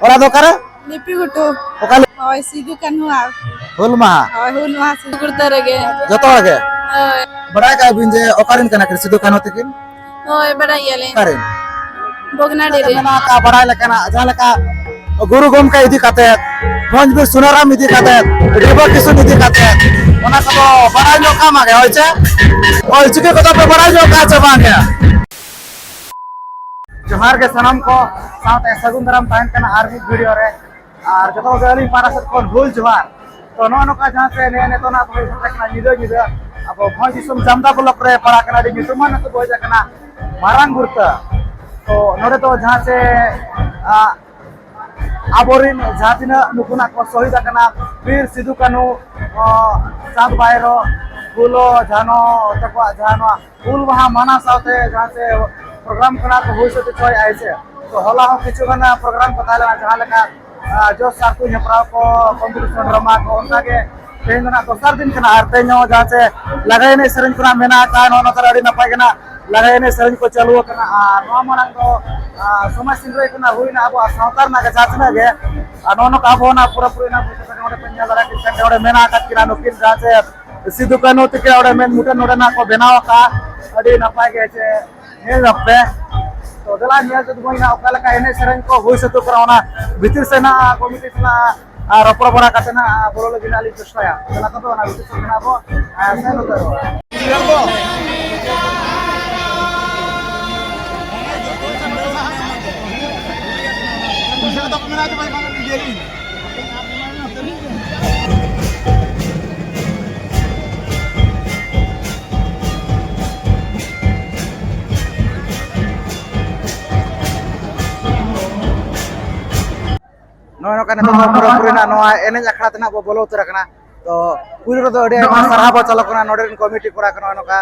ᱚᱲᱟᱜ ᱫᱚ ᱚᱠᱟᱨᱮ? लिपि गुटू ᱚᱠᱟ होय सिद्धू कान्हू आ ᱦᱩᱞ ᱢᱟᱦᱟ होय हुल वहां सिद्धू गुड़ता रगे ᱡᱚᱛᱚ ᱦᱚᱲ ᱜᱮ होय ᱵᱟᱲᱟᱭ ᱠᱟᱜ ᱵᱤᱱ ᱡᱮ ᱚᱠᱟᱨᱮᱱ ᱠᱟᱱᱟ ᱠᱤᱱ ᱥᱤᱫᱩ ᱠᱟᱹᱱᱦᱩ ᱛᱟᱹᱠᱤᱱ? होय बड़ा येले ᱚᱠᱟᱨᱮᱱ? बोगनाडी रे ᱢᱮᱱᱟᱜ ᱟᱠᱟᱫ ᱵᱟᱲᱟᱭ ᱞᱮᱠᱟᱱᱟᱜ ᱡᱟᱦᱟᱸ ᱞᱮᱠᱟ ᱜᱩᱨᱩ ᱜᱚᱢᱠᱮ ᱤᱫᱤ ᱠᱟᱛᱮᱫ ᱢᱚᱸᱡᱽ ᱵᱤᱨ ᱥᱩᱱᱟᱨᱟᱢ ᱤᱫᱤ ᱠᱟᱛᱮᱫ ᱰᱤᱵᱟᱹ ᱠᱤᱥᱩᱱ ᱤᱫᱤ ᱠᱟᱛᱮᱫ ᱚᱱᱟ ᱠᱚᱫᱚ ᱵᱟᱲᱟᱭ ᱧᱚᱜ ᱠᱟᱜ ᱢᱟᱜᱮ ᱦᱳᱭ ᱪᱮ ᱚᱞᱪᱤᱠᱤ ᱠᱚᱫᱚ ᱯᱮ ᱵᱟᱲᱟᱭ ᱧᱚᱜ ᱠᱟᱜ ᱪᱮ ᱵᱟᱝ ᱜᱮ? ᱡᱚᱦᱟᱨ ᱜᱮ ᱥᱟᱱᱟᱢ ᱠᱚ ᱥᱟᱶᱛᱮ ᱥᱟᱹᱜᱩᱱ ᱫᱟᱨᱟᱢ ᱛᱟᱦᱮᱱ ᱠᱟᱱᱟ ᱟᱨ ᱢᱤᱫ ᱵᱷᱤᱰᱤᱭᱳ ᱨᱮ ᱟᱨ ᱡᱚᱛᱚ ᱜᱮ ᱟᱹᱞᱤᱧ ᱯᱟᱦᱴᱟ ᱥᱮᱫ ᱠᱷᱚᱱ ᱦᱩᱞ ᱡᱚᱦᱟᱨ ᱛᱚ ᱱᱚᱜᱼᱚ ᱱᱚᱝᱠᱟ ᱡᱟᱦᱟᱸ ᱥᱮ ᱱᱤᱛᱚᱜ ᱦᱩᱭ ᱥᱮᱴᱮᱨ ᱠᱟᱱᱟ ᱧᱤᱫᱟᱹ ᱟᱵᱚ ᱵᱷᱚᱸᱡᱽ ᱫᱤᱥᱚᱢ ᱡᱟᱢᱫᱟ ᱵᱞᱚᱠ ᱨᱮ ᱯᱟᱲᱟᱜ ᱠᱟᱱᱟ ᱟᱹᱰᱤ ᱧᱩᱛᱩᱢᱟᱱ ᱟᱹᱛᱩ ᱵᱚ ᱦᱮᱡ ᱟᱠᱟᱱᱟ ᱢᱟᱨᱟᱝ ᱜᱩᱨᱛᱟᱹ ᱛᱚ ᱱᱚᱰᱮ ᱫᱚ ᱡᱟᱦᱟᱸ ᱥᱮ ᱟᱵᱚᱨᱤᱱ ᱡᱟᱦᱟᱸ ᱛᱤᱱᱟᱹᱜ ᱱᱩᱠᱩᱱᱟᱜ ᱠᱚ ᱥᱚᱦᱤᱫ ᱟᱠᱟᱱᱟ ᱵᱤᱨ ᱥᱤᱫᱩ ᱠᱟᱹᱱᱦᱩ ᱪᱟᱸᱫ ᱵᱷᱟᱭᱨᱳ ᱯᱷᱩᱞᱳ ᱡᱷᱟᱱᱳ ᱛᱟᱠᱚᱣᱟᱜ ᱡᱟᱦᱟᱸ ᱱᱚᱣᱟ ᱦᱩᱞ ᱢᱟᱦᱟ ᱢᱟᱱᱟᱣ ᱥᱟᱶᱛᱮ ᱡᱟᱦᱟᱸ ᱥᱮ प्रोग्राम करा तो हुई सते छय आइसे तो होला हो किछु गाना प्रोग्राम पता लगा जहां लगा जो साकु नेपरा को कंपटीशन ड्रामा को उनका के तेन ना दोसर दिन कना आर तेनो जहां से लगाय ने सरन कना मेना का नो नतर अडी नपाय कना लगाय ने सरन को चालू कना आ नो मानन तो समाज सिंग्रय कना हुइना अब सावतार ना के जाचना गे नो नो का बोना पूरा पूरी ना ओडे पन्या दरा के ओडे मेना का किना नो किन जहां से सिद्धू कान्हू तके ओडे मेन मुटन ओडे ना को बनाव का अडी नपाय गे छे नेल नपे तो दला निया जद होइना ओका लका एने सरन को होई सतो करावना भितिर से ना कमिटी से ना रपड़ बड़ा काते ना बोलो लगी नाली चेष्टाया दला तो ना भितिर से ना बो से नो करो नो कने तो पूरा पूरी ना नो एने अखड़ा तना बो बोलो उतर कना तो पूरी तो अडे सारा बो चलो कना नोडे कमिटी कोरा कना नोका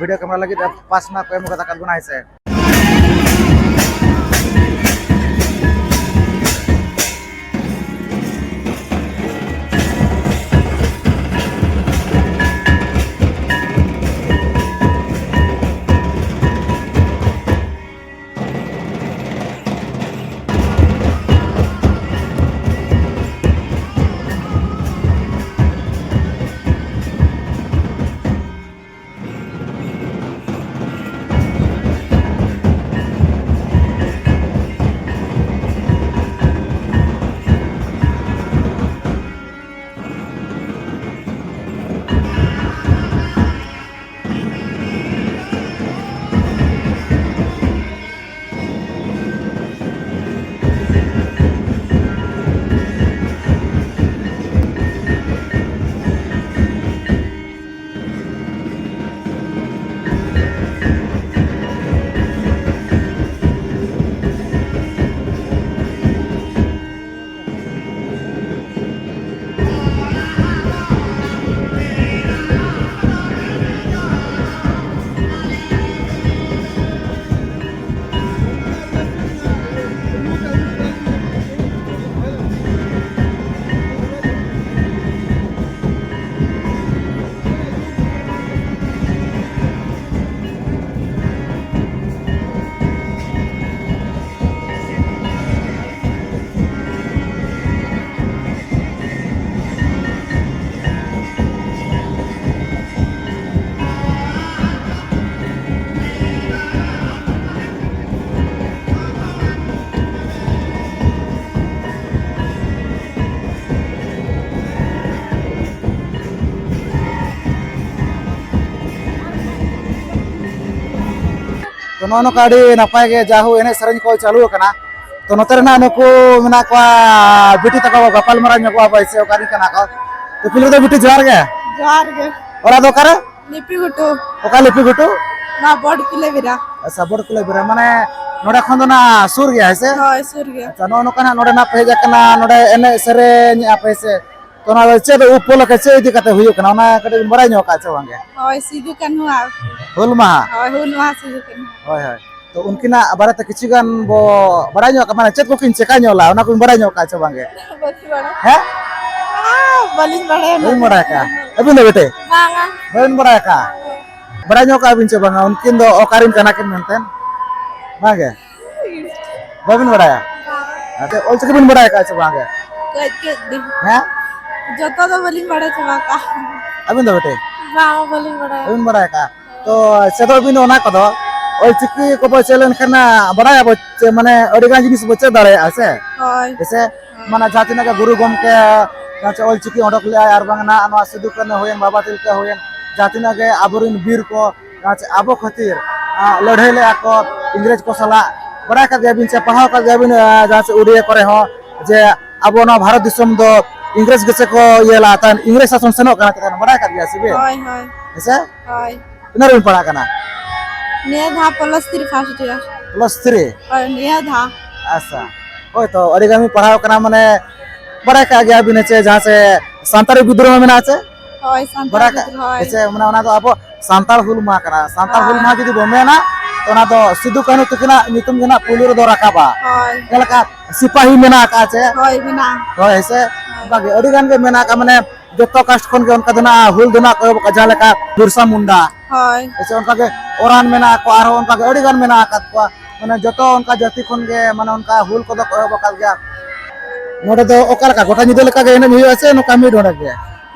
वीडियो कैमरा लगी पास ना पे मुका तक गुना है तो नो काडी नपाय गे जाहु एने सरन को चालू कना तो नोतर ना नुको मेना को बिटी तक गपाल मरा नको पैसे ओकारी कना को तो पिलु तो बिटी जोहार गे ओरा दो करे लिपि गुटू ओका लिपि गुटू ना बड़ किले बिरा अच्छा बड़ कुले बिरा माने नोडे खन दो ना सुर गया है से होय सुर गे अच्छा नो कना नोडे ना पेज कना नोडे एने सेरे आ पैसे तो ना चे दो उपल के चे इदी कते हुयो कना ना कटे बराय नो का चे वांगे होय सिद्धू कान्हू आ हुल महा होय हुल वहां सिद्धू कान्हू होय होय तो उनकिना बारे ते किछि गान बो बराय नो का माने चेत को किन चेका ला ना को बराय नो का चे वांगे बच्ची बड़ा हैं बलिन बड़े बन बड़ा का अबिन दो बेटे बांगा बन बड़ा का बराय नो का अबिन चे बांगा उनकिन दो ओकारिन कना किन मेंटेन बांगे बाबिन बड़ा ᱟᱪᱪᱷᱟ ᱚᱞᱪᱤᱠᱤ ᱵᱤᱱ ᱵᱟᱲᱟᱭ ᱠᱟᱜᱼᱟ ᱥᱮ ᱵᱟᱝ ᱜᱮ? कज के दी ᱦᱮᱸ जोतो तो बलिन बड़े छवा का ᱟᱹᱵᱤᱱ ᱫᱚ बेटे बाव बलिन बड़े ᱵᱟᱹᱵᱤᱱ ᱵᱟᱲᱟᱭ ᱠᱟᱜᱼᱟ ᱛᱚ ᱪᱮᱫᱚᱜ ᱵᱤᱱ ᱚᱱᱟ ᱠᱚᱫᱚ ᱚᱞᱪᱤᱠᱤ ᱠᱚ ᱵᱚ ᱪᱮᱫ ᱞᱮᱱᱠᱷᱟᱱ ᱵᱟᱲᱟᱭᱟᱵᱚ ᱢᱟᱱᱮ ᱟᱹᱰᱤ ᱜᱟᱱ ᱡᱤᱱᱤᱥ ᱵᱚ ᱪᱮᱫ ᱫᱟᱲᱮᱭᱟᱜᱼᱟ ᱥᱮ होय ᱡᱮᱥᱮ ᱢᱟᱱᱮ ᱡᱟᱦᱟᱸ ᱛᱤᱱᱟᱹᱜ ᱜᱮ ᱜᱩᱨᱩ ᱜᱚᱢᱠᱮ ᱡᱟᱦᱟᱸ ᱚᱞᱪᱤᱠᱤ ᱚᱰᱚᱠ ᱞᱮᱜᱼᱟᱭ ᱟᱨ ᱵᱟᱝ ᱱᱚᱣᱟ ᱥᱤᱫᱩ ᱠᱟᱹᱱᱦᱩ ᱦᱩᱭᱮᱱ ᱵᱟᱵᱟ ᱛᱤᱞᱠᱟᱹ ᱦᱩᱭᱮᱱ ᱡᱟᱦᱟᱸ ᱛᱤᱱᱟᱹᱜ ᱜᱮ ᱟᱵᱚᱨᱮᱱ ᱵᱤᱨ ᱠᱚ ᱟᱵᱚ ᱠᱷᱟᱹᱛᱤᱨ ᱞᱟᱹᱲᱦᱟᱹᱭ ᱞᱮᱜᱼᱟ ᱠᱚ ᱤᱝᱨᱮᱡᱽ ᱠᱚ ᱥᱟᱞᱟᱜ ᱵᱟᱲᱟᱭ ᱠᱟᱜ ᱜᱮᱭᱟᱵᱤᱱ ᱥᱮ ᱯᱟᱲᱦᱟᱣ ᱠᱟᱜ ᱜᱮᱭᱟᱵᱤᱱ ᱡᱟᱦᱟᱸ ᱥᱮ ᱩᱰᱤᱭᱟ ᱠᱚᱨᱮ ᱦᱚᱸ ᱡᱮ ᱟᱵᱚ ᱱᱚᱣᱟ ᱵᱷᱟᱨᱚᱛ ᱫᱤᱥᱚᱢ ᱫᱚ ᱤᱝᱨᱮᱡᱽ ᱜᱮᱥᱮ ᱠᱚ ᱤᱭᱟᱹ ᱞᱟᱜ ᱛᱟᱦᱮᱱ ᱤᱝᱨᱮᱡᱽ ᱥᱟᱥᱚᱱ ᱥᱮᱱᱚᱜ ᱠᱟᱱᱟ ᱛᱟᱦᱮᱸ ᱵᱟᱲᱟᱭ ᱠᱟᱜ ᱜᱮᱭᱟ ᱥᱮᱵᱤᱱ होय होय ᱦᱮᱸᱥᱮ होय ᱛᱤᱱᱟᱹᱜ ᱨᱮᱵᱤᱱ ᱯᱟᱲᱦᱟᱜ ᱠᱟᱱᱟ निया धा प्लस 3 फर्स्ट ईयर +3 और निया धा ᱟᱪᱪᱷᱟ ᱦᱳᱭ ᱛᱚ ᱟᱹᱰᱤ ᱜᱟᱱ ᱯᱟᱲᱦᱟᱣ ᱠᱟᱱᱟ ᱢᱟᱱे ᱵᱟᱲᱟᱭ ᱠᱟᱜ ᱜᱮᱭᱟᱵᱤᱱ ᱥᱮ ᱡᱟᱦᱟᱸ ᱥᱮ ᱥᱟᱱᱛᱟᱲᱤ ᱵᱤᱫᱽᱫᱨᱳᱦᱚ ᱢᱮᱱᱟᱜᱼᱟ ᱥᱮ होय संताल ᱵᱟᱲᱟᱭ ᱠᱟᱜ बिद्रोह होय ᱥᱮ ᱢᱟᱱᱮ ᱚᱱᱟ ᱫᱚ ᱟᱵᱚ ᱥᱟᱱᱛᱟᱲ ᱦᱩᱞ ᱢᱟᱦᱟ ᱠᱟᱱᱟ ᱥᱟᱱᱛᱟᱲ ᱦᱩᱞ ᱢᱟᱦᱟ ᱡᱩᱫᱤ ᱵᱚᱱ ᱢᱮᱱᱟ ᱛᱚ ᱚᱱᱟ ᱫᱚ ᱥᱤᱫᱩ ᱠᱟᱹᱱᱦᱩ ᱛᱟᱹᱠᱤᱱᱟᱜ ᱧᱩᱛᱩᱢ ᱜᱮ ᱱᱟᱜ ᱯᱩᱭᱞᱳ ᱨᱮᱫᱚ ᱨᱟᱠᱟᱵᱟ होय ᱪᱮᱫ ᱞᱮᱠᱟ ᱥᱤᱯᱟᱦᱤ ᱢᱮᱱᱟᱜ ᱟᱠᱟᱫ ᱥᱮ होय बिना ᱦᱳᱭ ᱥᱮ ᱚᱱᱠᱟᱜᱮ ᱟᱹᱰᱤ ᱜᱟᱱ ᱜᱮ ᱢᱮᱱᱟᱜ ᱟᱠᱟᱫ ᱢᱟᱱᱮ ᱡᱚᱛᱚ ᱠᱟᱥᱴ ᱠᱷᱚᱱ ᱜᱮ ᱚᱱᱠᱟ ᱫᱚ ᱱᱟᱜ ᱦᱩᱞ ᱫᱚ ᱱᱟᱜ ᱠᱚ ᱮᱦᱚᱵ ᱟᱠᱟᱫᱟ ᱡᱟᱦᱟᱸ ᱞᱮᱠᱟ ᱵᱤᱨᱥᱟ ᱢᱩᱱᱰᱟ होय ᱥᱮ ᱚᱱᱠᱟᱜᱮ ᱚᱨᱟᱱ ᱢᱮᱱᱟᱜ ᱠᱚᱣᱟ ᱟᱨᱦᱚᱸ ᱚᱱᱠᱟᱜᱮ ᱟᱹᱰि ᱜᱟᱱ ᱢᱮᱱᱟᱜ ᱟᱠᱟᱫ ᱠᱚᱣᱟ ᱢᱟᱱᱮ ᱡᱚᱛᱚ ᱚᱱᱠᱟ ᱡᱟᱹᱛᱤ ᱠᱷᱚᱱ ᱜᱮ ᱢᱟᱱᱮ ᱚᱱᱠᱟ ᱦᱩᱞ ᱠᱚᱫᱚ ᱠᱚ ᱮᱦᱚᱵ ᱟᱠᱟᱫ ᱜᱮᱭᱟ ᱱᱚᱰᱮ ᱫᱚ ᱚᱠᱟ ᱞᱮᱠᱟ ᱜᱚᱴᱟ ᱧᱤᱫᱟᱹ ᱞᱮᱠᱟ ᱜᱮ ᱮᱱᱮᱡ ᱦᱩᱭᱩᱜᱼᱟ ᱥᱮ ᱱᱚᱝᱠᱟ ᱢᱤᱫ ᱰᱚᱸᱰᱮᱠ ᱜᱮ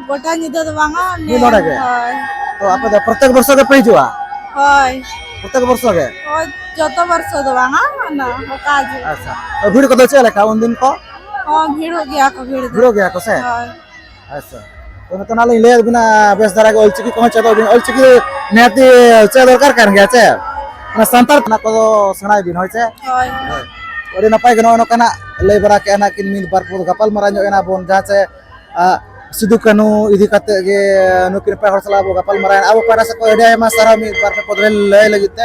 गोटा निदो तो बांगा ने ᱢᱤᱫ ᱰᱚᱸᱰᱮᱠ ᱜᱮ होय तो ᱟᱯᱮ ᱫᱚ ᱯᱨᱚᱛᱮᱠ ᱵᱚᱨᱥᱚ ᱜᱮ ᱯᱮ ᱦᱤᱡᱩᱜᱼᱟ होय ᱯᱨᱚᱛᱮक ᱵᱚᱨᱥᱚ ᱜᱮ होय जोतो वर्ष तो बांगा ना काज ᱟᱪᱪᱷᱟ ᱛᱚ ᱵᱷᱤᱲ ᱠᱚᱫᱚ ᱪᱮᱫ ᱞᱮᱠᱟ ᱩᱱᱫᱤᱱ ᱠᱚ हां भीड़ गया को भीड़ दो ᱵᱷᱤᱲᱚᱜ ᱜᱮᱭᱟ ᱠᱚ ᱥᱮ होय ᱟᱪᱪᱷᱟ ᱛᱚ ᱱᱤᱛᱚᱜ ᱱᱟᱜ ᱞᱤᱧ ᱞᱟᱹᱭᱟᱫ ᱵᱤᱱᱟ ᱵᱮᱥ ᱫᱷᱟᱨᱟ ᱜᱮ ᱚᱞᱪᱤᱠᱤ ᱠᱚᱦᱚᱸ ᱪᱮᱫᱚᱜ ᱵᱤᱱ ᱚᱞᱪᱤᱠᱤ ᱱᱤᱦᱟᱹᱛᱤ ᱪᱮᱫ ᱫᱚᱨᱠᱟর ᱠᱟᱱ ᱜᱮᱭᱟ ᱥᱮ ᱚᱱᱟ ᱥᱟᱱᱛᱟᱲ ᱠᱚ ᱠᱚᱫᱚ ᱥᱮᱬᱟᱭ ᱵᱤᱱ ᱦᱳᱭ ᱥᱮ होय ᱟᱹᱰᱤ ᱱᱟᱯᱟᱭ ᱜᱮ ᱱᱚᱜᱼᱚᱭ ᱱᱚᱝᱠᱟᱱᱟᱜ ᱞᱟᱹᱭ ᱵᱟᱲᱟ ᱠᱮᱜᱼᱟ ᱱᱟᱜ ᱠᱤᱱ ᱢᱤᱫ ᱵᱟᱨ ᱜᱟᱯᱟᱞ ᱢᱟᱨᱟᱣ ᱧᱚᱜ ᱮᱱᱟ ᱵᱚᱱ ᱡᱟᱦᱟᱸ ᱥᱮ ᱥᱤᱫᱩ ᱠᱟᱹᱱᱦᱩ ᱤᱫᱤ ᱠᱟᱛᱮᱫ ᱜᱮ ᱱᱩᱠᱤᱱ ᱯᱮ ᱦᱚᱲ ᱥᱟᱞᱟᱜ ᱟᱵᱚ ᱜᱟᱯᱟᱞ ᱢᱟᱨᱟᱣ ᱟᱵᱚ ᱯᱟᱦᱴᱟ ᱥᱮᱫ ᱠᱷᱚᱱ ᱟᱹᱰᱤ ᱟᱭᱢᱟ ᱥᱟᱨᱦᱟᱣ ᱢᱤᱫ ᱵᱟᱨ ᱯᱮ ᱯᱚᱫ ᱞᱟᱹᱭ ᱞᱟᱹᱜᱤᱫ ᱛᱮ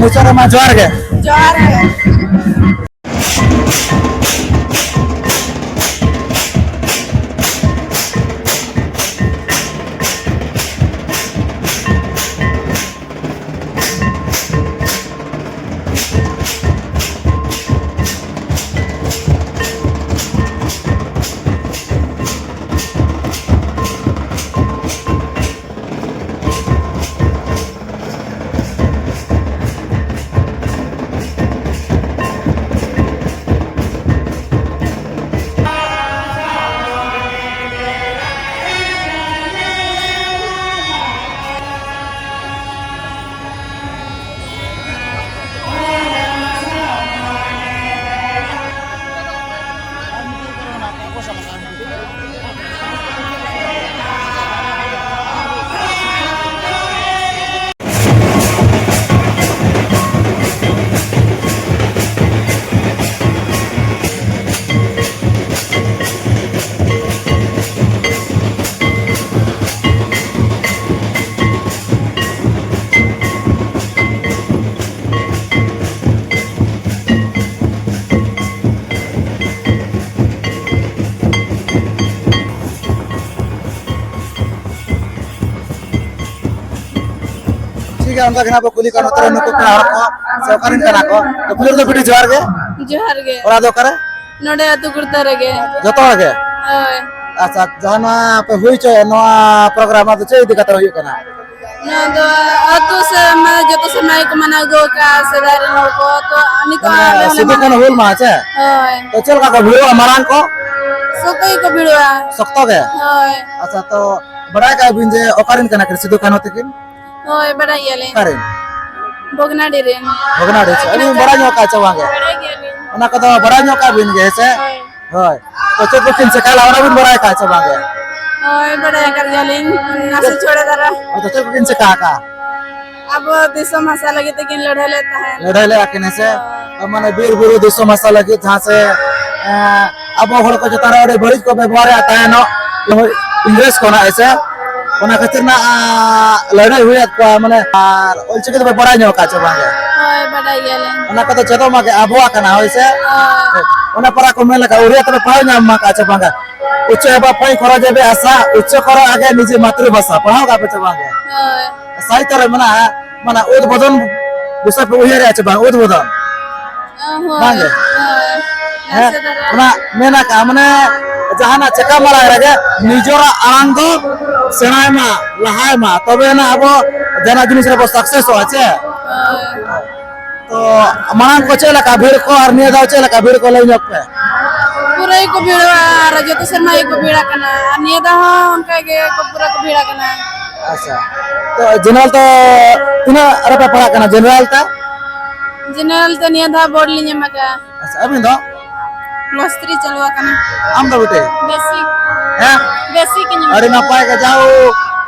ᱢᱩᱪᱟᱹᱫ ᱨᱮᱢᱟ ᱡᱚᱦᱟᱨ ᱜᱮ जोहार है ठीक है उनका गिना कुली का नोतर नुको पे हर को से ओकारिन कना को तो फिर तो बिटी जोहार गे जोहार गे ओरा दो करे नोडे अतु कुर्ता रगे जतो गे होय अच्छा जहां पे हुई छे नवा प्रोग्राम तो चे दिखत हुई कना ना तो अतु से मैं जतो से माइक मना गो का सदार नो को तो अनि को आले सिद्धू कन हुल मा छे होय तो चल का भिड़ो मारान को सोकई को भिड़वा सकतो गे होय अच्छा तो बड़ा का बिन जे ओकारिन कना कर सिद्धू कन तकिन होय बड़ा येले कारिन बोगना डिरेन भगना रे अभी बड़ा नो का चवांगे बड़ा गेली ओना को तो बड़ा नो का बिन गे से होय होय तो चल बकिन से काला ओना बिन बड़ा का चवांगे होय बड़ा कर गेली नासे छोड़े दरा तो चल बकिन से का अब दिसो मसा लगे तो किन लड़े लेता है लड़ाई ले आके से माने वीर बुरु दिसो मसा लगी जहां से अब हड़ को जता रे बड़ी को व्यवहार आता है नो इंग्लिश को ना ऐसे ओना खातिर ना लड़ाई हुई को माने और ओलचिके तो बड़ा नो का चबांगे होय बड़ा येले ओना को तो जतो मागे आबो कना होय से ओना परा को मेल का उरिया तो पाव ना मा का चबांगे उच्च बा पई करो जेबे आशा उच्च करो आगे निजे मातृभाषा पढ़ाओ का पे चबांगे होय साहित्य रे मना माने उद्बोधन विषय पे उहिया रे चबा उद्बोधन होय बांगे होय ऐसे दरा ओना मेना का माने जहाना चका मारा रे निजोरा आंग दो सेनाय मा लहाय मा तबे ना अब जना जिनिस रे सक्सेस हो छे होय तो मांग को चला का भीड़ को और निया दाव चला का भीड़ को ले पे पूरा को भीड़ा और जो तो शर्मा को भीड़ा करना निया दा उनका के को पूरा को भीड़ा करना अच्छा तो जनरल तो तिना रपा पड़ा करना जनरल तो निया दा बोर्ड लिnya मका अच्छा अभी दो प्लस 3 चलवा करना आम दो बेटे बेसिक nya अरे ना पाए का जाओ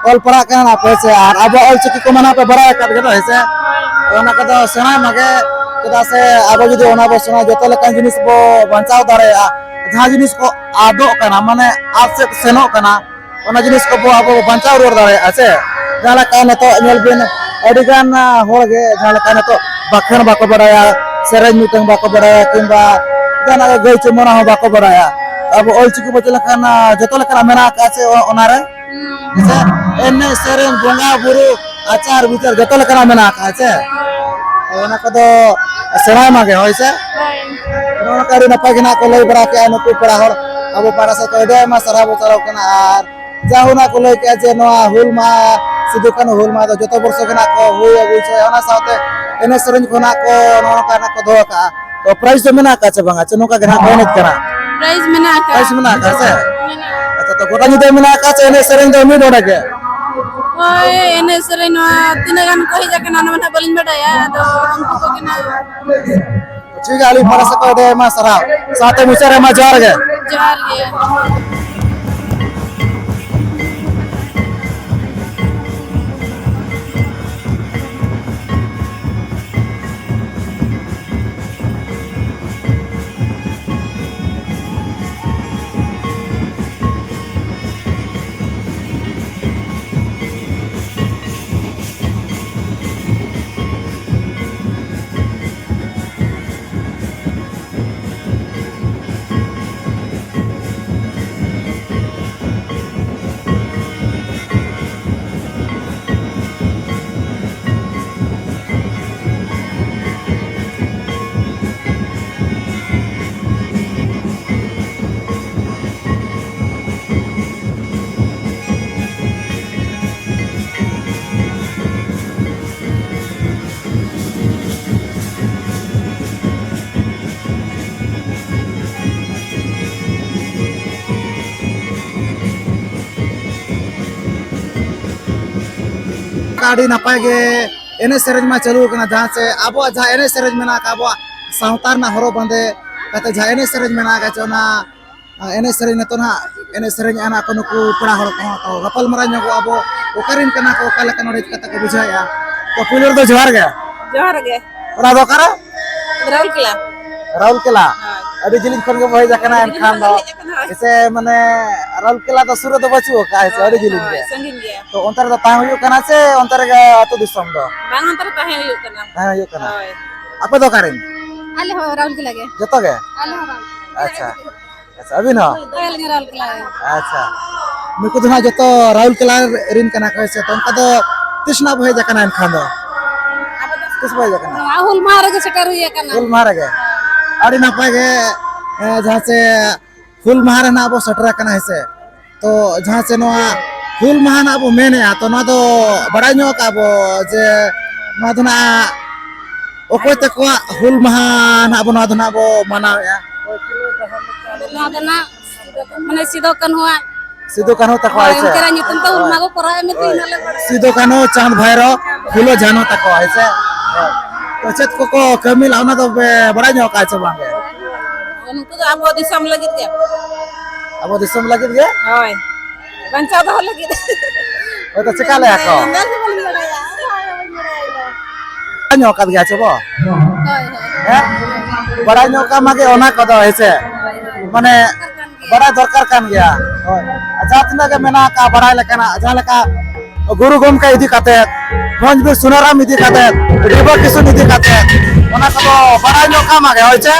ऑल पड़ा करना पैसे और अब ऑल चिकी को मना पे बड़ा कर के ऐसे ओना का तो सेना मगे कदा से अब जदि ओना बो सेना जतो लेकन जिनिस बो बंचाव दारे जहां जिनिस को आदो करना माने आज से सेनो करना ओना जिनिस को बो अब बंचाव रोड दारे আছে जहां का न तो नेलबिन अडिगान होगे जहां का न तो बखन बाको बड़ाया सेरेज मिटंग बाको बड़ाया किंबा जना गई चमना हो बाको बड़ाया अब ऑल चिकी बचल खाना जतो लेकन मेना का से ओना रे एने सेरेन बोंगा बुरु आचार विचार जतो लेकन मेना का से ओना को दो सेना मागे होइसे ओना कारी नपा गिना को लई बड़ा के नुकु पड़ा हर अब पारा से कह दे मा सराबो चलाव कना आर जाहुना को लई के जे नोआ हुल मा सिदु कन हुल मा दो जतो वर्ष गिना को हुई अगुई छे ओना साथे एने सेरेन कोना को नोना का को दो का तो प्राइस तो मेना का छे बंगा चनो का ग्राहक होनेत करा प्राइस मेना का से अच्छा तो गोटा निदे मेना का छे एने सेरेन दो उम्मीद ओडा के ओए एने सेरेन तीन गान कहि जाके नाना मना बोलिन बेटाया तो हमको को के ना ठीक है अली पारा से कह दे मा सरा साथे मुचरे मा जार गे काडी नपाय गे एने सेरेज मा चालू कना जहां से आबो जहां एने सेरेज मेना का आबो सावतार ना हरो बंदे कते जहां एने सेरेज मेना का चोना एने सेरेज न तो ना एने सेरेज आना को नुकु पड़ा हरो को तो गपल मरा नको आबो ओकरिन कना को काले कना रे कते को बुझाया तो पुलर तो जोहार गे ओरा दो करा राहुल किला अभी जिलिन खन के बहे जाकना एन खान दो इसे माने राहुल किला तो सुरे तो बचुओ का है अड़ी जिलिन के संगीन गया तो अंतर तो ताह हुयो कना से अंतर के अतो दिसम दो बांग अंतर ताहे हुयो कना आपे दो करें आले हो राहुल के लगे जतो गे आले हो राहुल अच्छा अच्छा अभी ना आले राहुल के लगे अच्छा मिको धना जतो राहुल किला रिन कना कहे से तो उनका तो तिसना बहे जाकना एन खान दो किस बहे जाकना हुल मार के सेटर हुया कना फुल मार गे अड़ी नपाय गे जहां से फुल मार ना अब सटरा कना है से तो जहां से नोआ फुल माह ना अब मेने तो ना तो बड़ा नो का अब जे ना धना ओको ते को फुल माह ना अब ना धना अब मना या ना धना माने सिदो कन हुआ सिदो कानो तको है से उनकरा नितन तो उनमा को करा में तीन ले सिदो कानो चांद भैरो फुलो जानो तको है से तो चेत को कमिल आना तो बड़ा नो का छ बांगे उनको तो अब दिसम लगी के अब दिसम लगी गे होय बंचा तो लगी ओ तो चका ले को नो का गया छ बो बड़ा नो का मागे ओना को दो ऐसे माने बड़ा दरकार कान गया अच्छा तना के मेना का बड़ा लेकना जहां लेका गुरु गोम का इदी काते मंज भी सुनाराम इदी काते रिबा किसु इदी काते ओना को बड़ा नो का मागे होइছে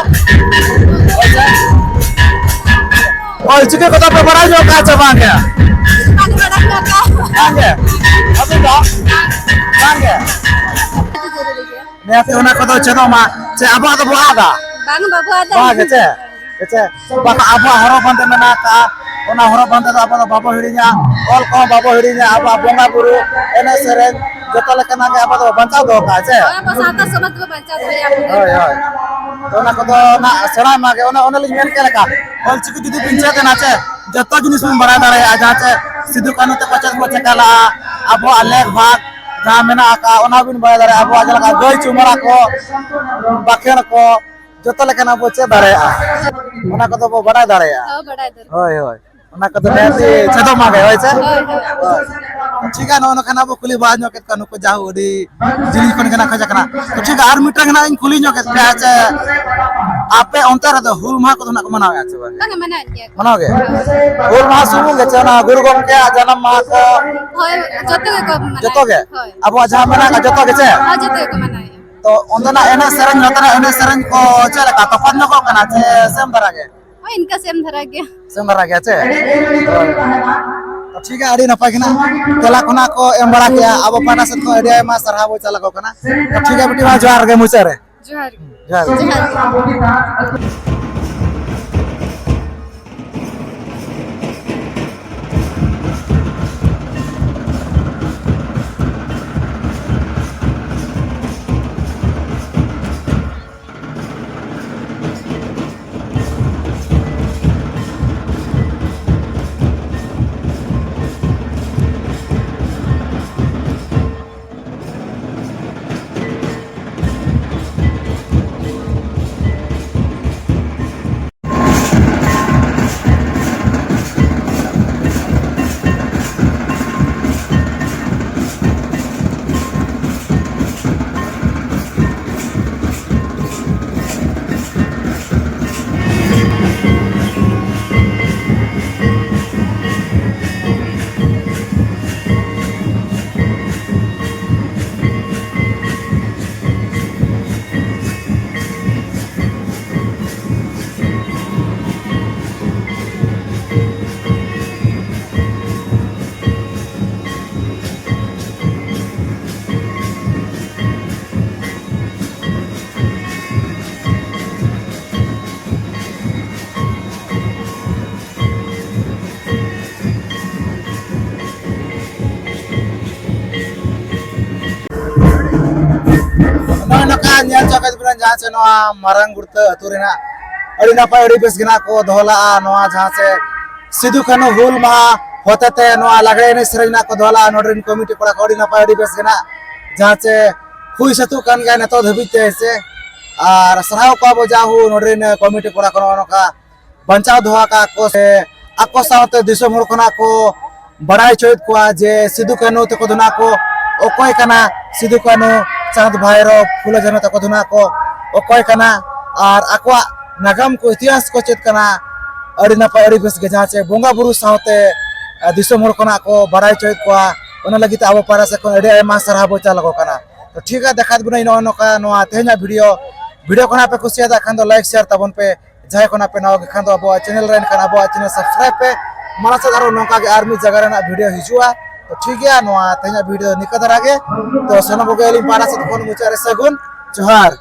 ओय चिके को तो बड़ा नो का छ बांगे बांगे अभी दो बांगे ने ओना को तो चनो मा से आबा तो बुआदा बांग बाबू आदा बांगे छे बाका आबा हरो बंदे मेना का ओना हरो बंदे तो आबा बाबो हिड़िया ऑल को बाबो हिड़िया आबा बोंगा बुरु एने सेरेन जतो लेकना के अब तो बंचाव दो का छे अब साता समाज को बच्चा धोया होय होय तो ना को तो ना सेड़ा मागे ओना लिंग मेन के लेका ऑलचिकी जुदी पिंचे देना छे जतो जिनिस में बड़ा दाड़े आ जा छे सिद्धू कानू ते पचास को चकाला अब अलेख भाग जहां मेना का ओना बिन बड़ा दाड़े अब आजल का गई चुमड़ा को बाखेर को जतो लेकना बो चे दाड़े ओना को तो बड़ा दाड़े हां बड़ा दर होय होय ओना को तो नेती छदो मागे होय छे ठीक है नो खाना बो कुली बाज नो के कनु को जाहु ओडी जिनी कोन खाना खजा खाना तो ठीक है आर मीटर खाना इन कुली नो के छे आपे अंतर द हुल मा को ना मनावे आछे बागे तंग मना के मनाओगे हुल मा सुमु गे छना गुरु गमके जन्म मा को होय जतो के अब जहां मना का जतो के छे हां जतो के मनाए तो ओंदना एने सरन नतना एने सरन को चले का तफत न को कना छे सेम धरा के इनका सेम धरा गया सेम धरा के छे तो ठीक है आड़ी नपाय कना तेला कोना को एम बड़ा किया अब पाना से को एडिया मा सरहा बो चला को कना तो ठीक है बेटी मा जोहार गे मुसे रे जोहार जोहार nyal jagat bulan jahan se noa marang gurta aturena adi napai adi bes gina ko dhola noa jahan se Sidhu Kanu hul maha hote te noa lagre ne serena ko dhola nodrin committee kora ko adi napai adi bes gina jahan se hui satu kan ga neto dhabite se ar sarau ko abo jahu nodrin committee kora ko noka banchaw doha ka ko se ako sawte disom hor khona ko badai choit ko je Sidhu Kanu te ko dona ko okoy kana Sidhu Kanu चांद भाईरो फुले जनो तको धुना को ओकोय कना और आकवा नागाम को इतिहास को चेत कना अड़ी नपाय अड़ी बेस गे जहां से बोंगा बुरु सावते दिसोम हर कोना को बड़ाई चोइत को ओना लगित आबो पारा से को अड़ी मा सरहा बो चालगो कना तो ठीक है देखात बुनै नो नका नोआ तेहना वीडियो कोना पे कुसिया दा खान दो लाइक शेयर तबन पे जाय कोना पे नाव खान दो अबो चैनल रेन खान अबो चैनल सब्सक्राइब पे माना से दारो नोका के आर्मी जगह रेना वीडियो हिजुआ तो ठीक है नोआ तेहना वीडियो निकदर आगे तो सनो बगे लिम पारा से फोन मुचारे सगुन जोहार।